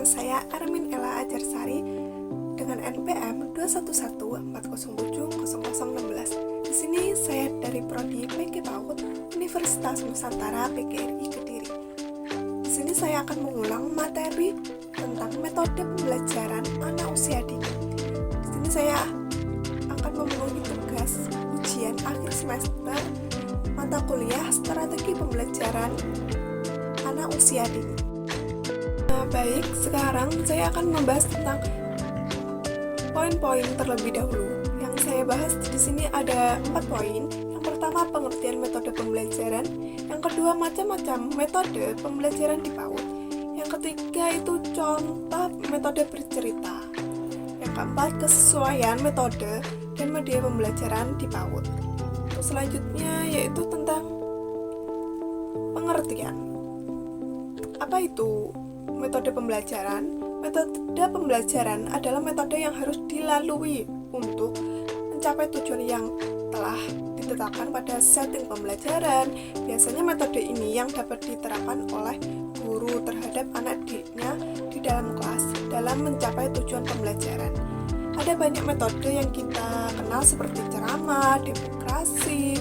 Nama saya Armin Ella Ajarsari dengan NPM 21140700016. Di sini saya dari Prodi PG PAUD Universitas Nusantara PGRI Kediri. Di sini saya akan mengulang materi tentang metode pembelajaran anak usia dini. Di sini saya akan memenuhi tugas ujian akhir semester mata kuliah strategi pembelajaran anak usia dini. Baik, sekarang saya akan membahas tentang poin-poin terlebih dahulu. Yang saya bahas di sini ada 4 poin. Yang pertama, pengertian metode pembelajaran. Yang kedua, macam-macam metode pembelajaran di PAUD. Yang ketiga itu contoh metode bercerita. Yang keempat, kesesuaian metode dan media pembelajaran di PAUD. Untuk selanjutnya yaitu tentang pengertian. Apa itu metode pembelajaran? Metode pembelajaran adalah metode yang harus dilalui untuk mencapai tujuan yang telah ditetapkan pada setting pembelajaran. Biasanya metode ini yang dapat diterapkan oleh guru terhadap anak didiknya di dalam kelas dalam mencapai tujuan pembelajaran. Ada banyak metode yang kita kenal seperti ceramah, demonstrasi,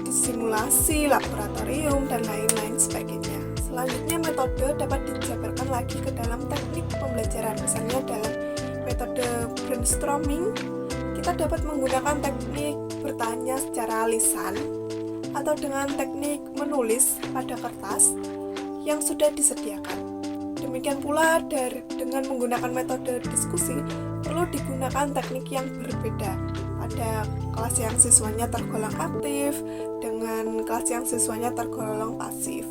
simulasi, laboratorium, dan lain-lain sebagainya. Selanjutnya, metode dapat dijabarkan lagi ke dalam teknik pembelajaran. Misalnya dalam metode brainstorming, kita dapat menggunakan teknik bertanya secara lisan atau dengan teknik menulis pada kertas yang sudah disediakan. Demikian pula dengan menggunakan metode diskusi, perlu digunakan teknik yang berbeda. Ada kelas yang siswanya tergolong aktif dengan kelas yang siswanya tergolong pasif.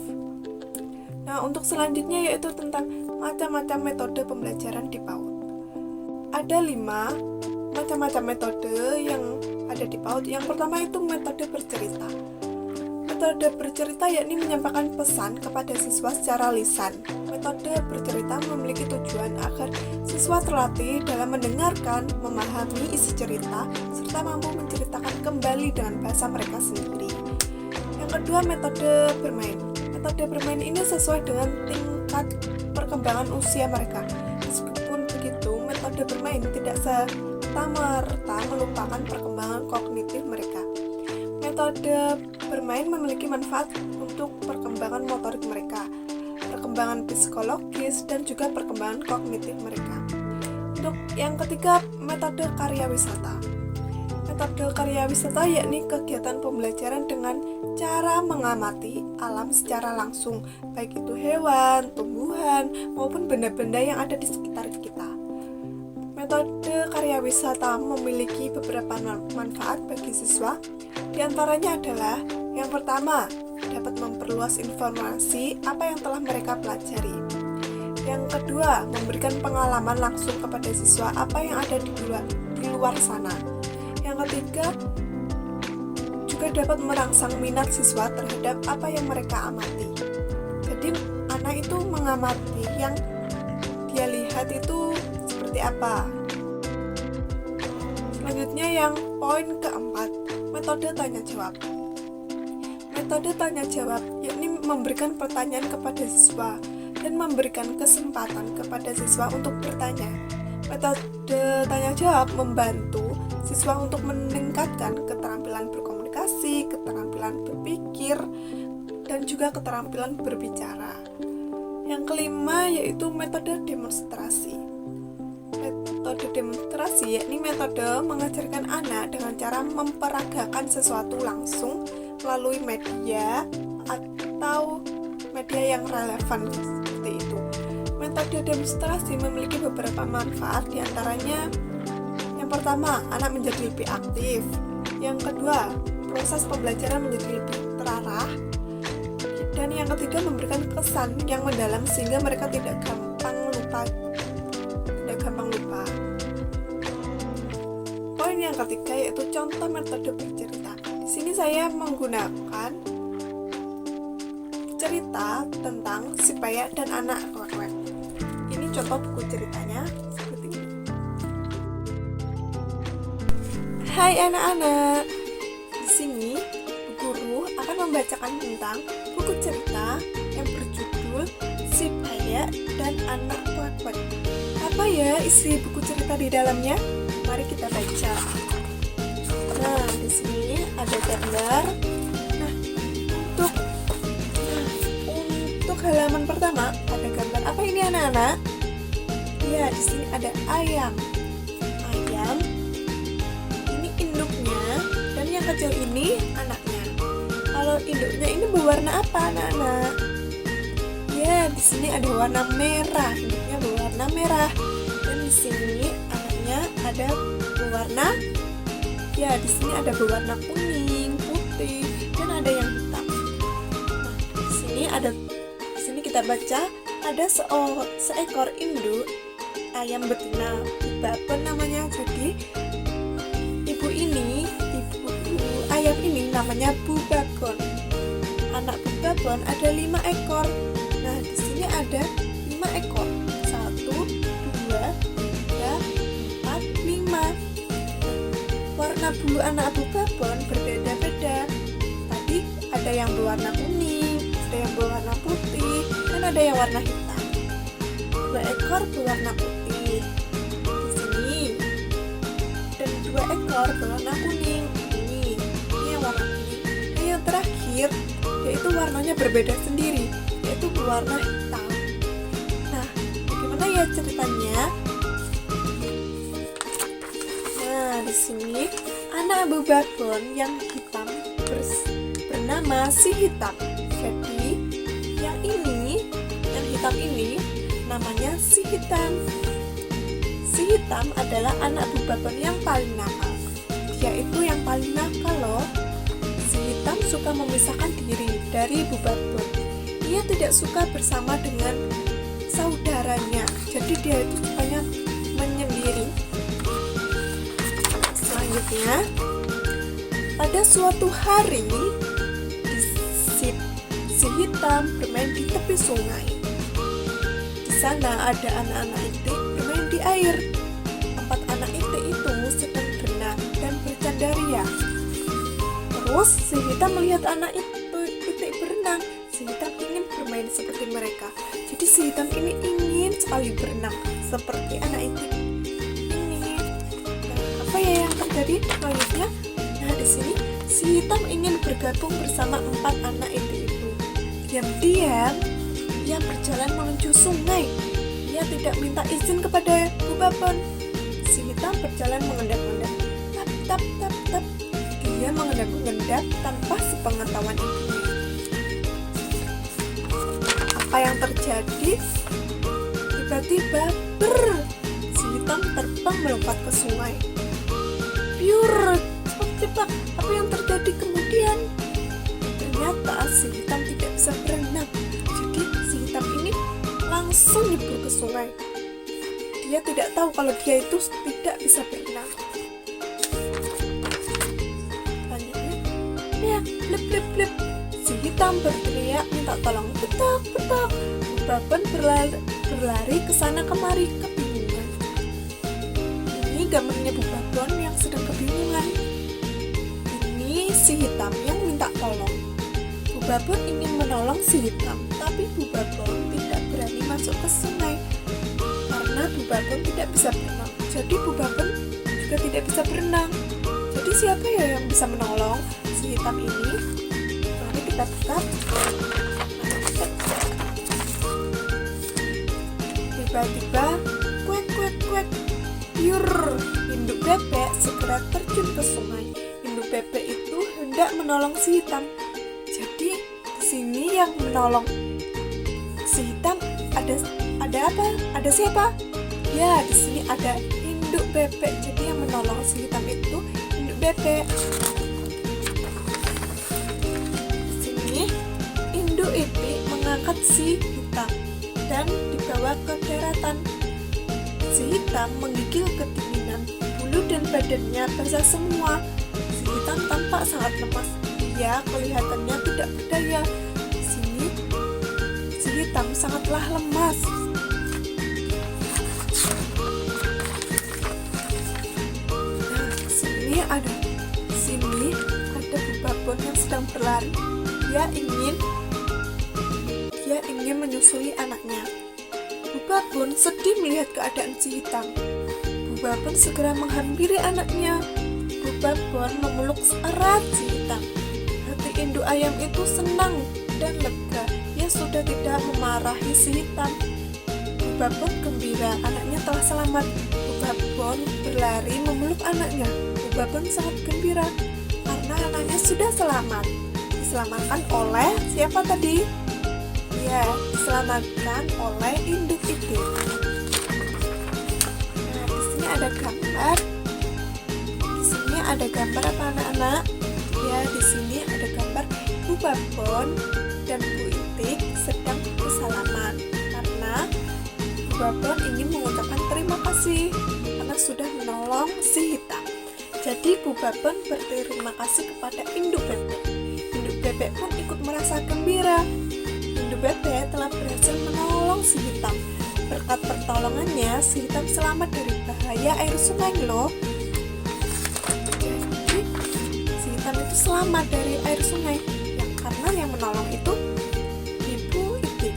Nah, untuk selanjutnya yaitu tentang macam-macam metode pembelajaran di PAUD. Ada 5 macam-macam metode yang ada di PAUD. Yang pertama itu metode bercerita. Metode bercerita yakni menyampaikan pesan kepada siswa secara lisan. Metode bercerita memiliki tujuan agar siswa terlatih dalam mendengarkan, memahami isi cerita, serta mampu menceritakan kembali dengan bahasa mereka sendiri. Yang kedua, metode bermain. Metode bermain ini sesuai dengan tingkat perkembangan usia mereka. Meskipun begitu, metode bermain tidak serta-merta melupakan perkembangan kognitif mereka. Metode bermain memiliki manfaat untuk perkembangan motorik mereka, perkembangan psikologis, dan juga perkembangan kognitif mereka. Untuk yang ketiga, metode karya wisata. Metode karya wisata yakni kegiatan pembelajaran dengan cara mengamati alam secara langsung, baik itu hewan, tumbuhan, maupun benda-benda yang ada di sekitar kita. Metode karya wisata memiliki beberapa manfaat bagi siswa. Di antaranya adalah yang pertama, dapat memperluas informasi apa yang telah mereka pelajari. Yang kedua, memberikan pengalaman langsung kepada siswa apa yang ada di luar sana. Yang ketiga, juga dapat merangsang minat siswa terhadap apa yang mereka amati. Jadi, anak itu mengamati yang dia lihat itu seperti apa. Selanjutnya yang poin keempat, metode tanya jawab. Metode tanya jawab yakni memberikan pertanyaan kepada siswa dan memberikan kesempatan kepada siswa untuk bertanya. Metode tanya jawab membantu siswa untuk meningkatkan keterampilan berkomunikasi, keterampilan berpikir, dan juga keterampilan berbicara. Yang kelima yaitu metode demonstrasi. Metode demonstrasi yakni metode mengajarkan anak dengan cara memperagakan sesuatu langsung melalui media atau media yang relevan seperti itu. Metode demonstrasi memiliki beberapa manfaat, diantaranya yang pertama, anak menjadi lebih aktif. Yang kedua, proses pembelajaran menjadi lebih terarah. Dan yang ketiga, memberikan kesan yang mendalam sehingga mereka tidak gampang lupa. Poin yang ketiga yaitu contoh metode bercerita. Di sini saya menggunakan cerita tentang si paya dan anak kwek-kwek. Ini contoh buku ceritanya seperti ini. Hai anak-anak, di sini guru akan membacakan tentang buku cerita yang berjudul Si Paya dan dan anak kuat-kuat. Apa ya isi buku cerita di dalamnya? Mari kita baca. Nah, di sini ada gambar. Nah, untuk halaman pertama ada gambar. Apa ini anak-anak? Ya, di sini ada ayam. Ayam ini induknya dan yang kecil ini anaknya. Kalau induknya ini berwarna apa, anak-anak? Ya, di sini ada warna merah. Induknya berwarna merah. Dan di sini anaknya ada berwarna, ya, di sini ada berwarna kuning, putih, dan ada yang hitam. Nah, di sini kita baca ada seekor induk ayam betina, Babon namanya. Jadi ibu ayam ini namanya Bu Babon. Anak Bu Babon ada 5 ekor. Nah, di sini ada 5 ekor. 1, 2, 3, 4, 5. Warna bulu anak Bu Babon berbeda-beda. Tadi ada yang berwarna kuning, ada yang berwarna putih, dan ada yang warna hitam. 2 ekor berwarna putih di sini, dan 2 ekor berwarna kuning. Ini yang warna kuning. Dan yang terakhir, yaitu warnanya berbeda sendiri, yaitu berwarna hitam. Nah, bagaimana ya ceritanya? Nah, di sini anak Bu Babon yang hitam bernama si hitam. Jadi yang hitam ini namanya si hitam. Si hitam adalah anak Bu Babon yang paling nakal. Dia itu yang paling nakal loh. Si hitam suka memisahkan diri dari Bu Babon. Ia tidak suka bersama dengan saudaranya. Jadi dia itu sukanya menyendiri. Selanjutnya, pada suatu hari si hitam bermain di tepi sungai. Di sana ada anak-anak itik bermain di air. 4 anak itik itu sedang berenang dan bercanda ria. Terus si hitam melihat anak itik berenang. Si hitam ingin bermain seperti mereka. Jadi si hitam ini ingin sekali berenang seperti anak itik ini. Nah, apa ya yang terjadi selanjutnya? Nah, di sini si hitam ingin bergabung bersama 4 anak itik itu. Diam-diam ia berjalan menuju sungai. Ia tidak minta izin kepada Bu Babon. Si hitam berjalan mengendap-endap. Tap, tap, tap, tap. Dia mengendap-endap tanpa sepengetahuan ibunya. Apa yang terjadi? Tiba-tiba, si hitam terbang melompat ke sungai. Piur, cepat, apa yang terjadi kemudian? Ternyata si hitam tidak bisa berenang. Jadi si hitam ini langsung nyebur ke sungai. Dia tidak tahu kalau dia itu tidak bisa berenang. Selanjutnya, ya, blip, blip, blip. Si hitam berteriak minta tolong. Petak, petak. Bu Babon berlari ke sana kemari kebingungan. Ini gambarnya Bu Babon yang sedang kebingungan. Ini si hitam yang minta tolong. Bu Babon ingin menolong si hitam, tapi Bu Babon tidak berani masuk ke sungai karena Bu Babon tidak bisa berenang. Jadi Bu Babon juga tidak bisa berenang. Jadi siapa ya yang bisa menolong si hitam ini? Mari kita buka. Tiba-tiba, kuek, kuek, kuek. Piur, induk bebek segera terjun ke sungai. Induk bebek itu hendak menolong si hitam. Jadi di sini yang menolong si hitam ada apa? Ada siapa? Ya, di sini ada induk bebek. Jadi yang menolong si hitam itu induk bebek. Di sini induk itik mengangkat si hitam dan dibawa ke daratan. Si hitam menggigil kedinginan, bulu dan badannya basah semua. Si hitam tampak sangat lemas. Dia kelihatannya tidak berdaya. Di sini si hitam sangatlah lemas. Nah, sini ada Bu Babon yang sedang berlari. Dia ingin menyusui anaknya. Bu Babon sedih melihat keadaan si hitam. Bu Babon segera menghampiri anaknya. Bu Babon memeluk erat si hitam. Hati induk ayam itu senang dan lega. Ia sudah tidak memarahi si hitam. Bu Babon gembira, anaknya telah selamat. Bu Babon berlari memeluk anaknya. Bu Babon sangat gembira karena anaknya sudah selamat. Diselamatkan oleh siapa tadi? Ya, diselamatkan oleh induk itu. Nah, di sini ada gambar. Di sini ada gambar apa anak-anak? Ya, di sini ada gambar Bu Babon dan Bu Itik sedang bersalaman karena Bu Babon ingin mengucapkan terima kasih karena sudah menolong si hitam. Jadi Bu Babon berterima kasih kepada induk bebek. Induk bebek pun ikut merasa gembira. Induk bebek telah berhasil menolong si hitam. Berkat pertolongannya, si hitam selamat dari bahaya air sungai loh. Jadi, si hitam itu selamat dari air sungai. Karena yang menolong itu Ibu Itik.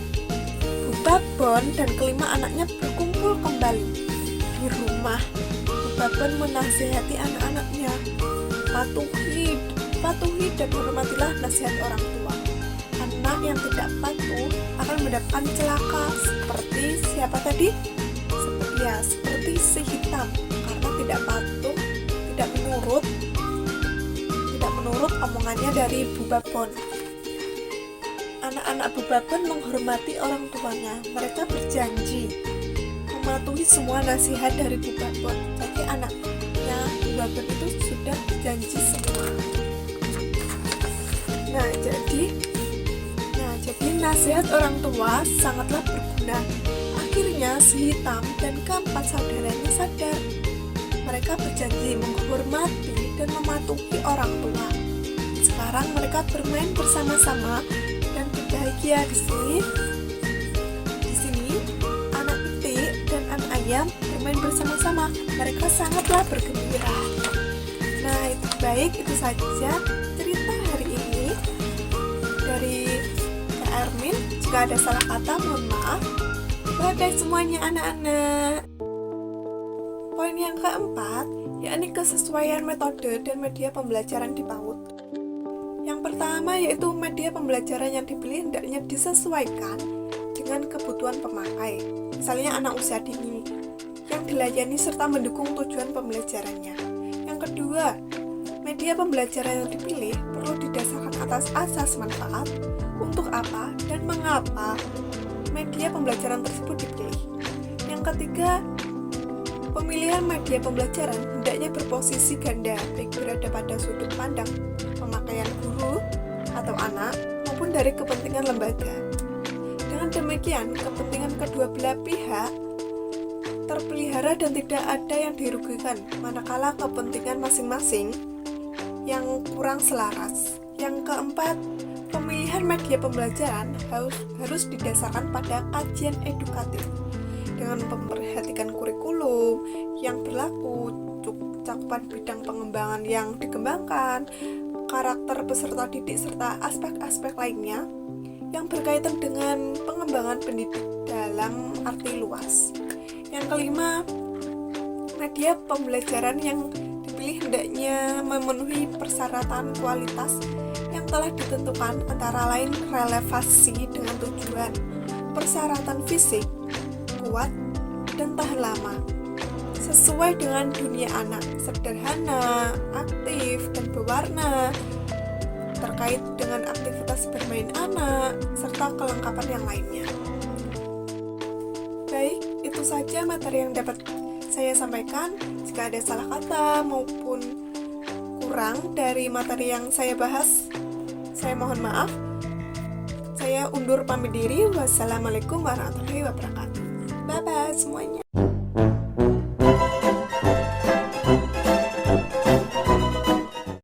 Bu Babon dan kelima anaknya berkumpul kembali di rumah. Bu Babon menasihati anak-anaknya, patuhi dan hormatilah nasihat orang tua. Anak yang tidak patuh akan mendapatkan celaka seperti siapa tadi? Seperti si hitam karena tidak patuh, tidak menurut omongannya dari Bu Babon. Anak-anak Bu Babon menghormati orang tuanya. Mereka berjanji mematuhi semua nasihat dari Bu Babon. Jadi anaknya Bu Babon itu sudah berjanji semua. Nah, jadi nasihat orang tua sangatlah berguna. Akhirnya si hitam dan keempat saudaranya sadar. Mereka berjanji menghormati dan mematuhi orang tua. Sekarang mereka bermain bersama-sama dan berbahagia di sini anak Itik dan anak ayam bermain bersama-sama. Mereka sangatlah bergembira. Nah, itu saja cerita hari ini dari Kak Ermin. Jika ada salah kata, mohon maaf. Bye-bye semuanya anak-anak. Poin yang keempat, yakni kesesuaian metode dan media pembelajaran di PAUD. Yang pertama yaitu media pembelajaran yang dipilih hendaknya disesuaikan dengan kebutuhan pemakai. Misalnya anak usia dini yang dilayani serta mendukung tujuan pembelajarannya. Yang kedua, media pembelajaran yang dipilih perlu didasarkan atas asas manfaat, untuk apa dan mengapa media pembelajaran tersebut dipilih. Yang ketiga, pemilihan media pembelajaran hendaknya berposisi ganda, baik berada pada sudut pandang pemakaian guru atau anak maupun dari kepentingan lembaga. Dengan demikian, kepentingan kedua belah pihak terpelihara dan tidak ada yang dirugikan, manakala kepentingan masing-masing yang kurang selaras. Yang keempat, pemilihan media pembelajaran harus didasarkan pada kajian edukatif dengan memperhatikan kurikulum yang berlaku, cakupan bidang pengembangan yang dikembangkan, karakter peserta didik serta aspek-aspek lainnya yang berkaitan dengan pengembangan pendidik dalam arti luas. Yang kelima, media pembelajaran yang dipilih hendaknya memenuhi persyaratan kualitas yang telah ditentukan, antara lain relevansi dengan tujuan, persyaratan fisik, kuat, dan tahan lama, sesuai dengan dunia anak, sederhana, aktif, dan berwarna, terkait dengan aktivitas bermain anak, serta kelengkapan yang lainnya. Baik, itu saja materi yang dapat saya sampaikan. Jika ada salah kata maupun kurang dari materi yang saya bahas, saya mohon maaf. Saya undur pamit diri. Wassalamualaikum warahmatullahi wabarakatuh. Bye-bye semuanya.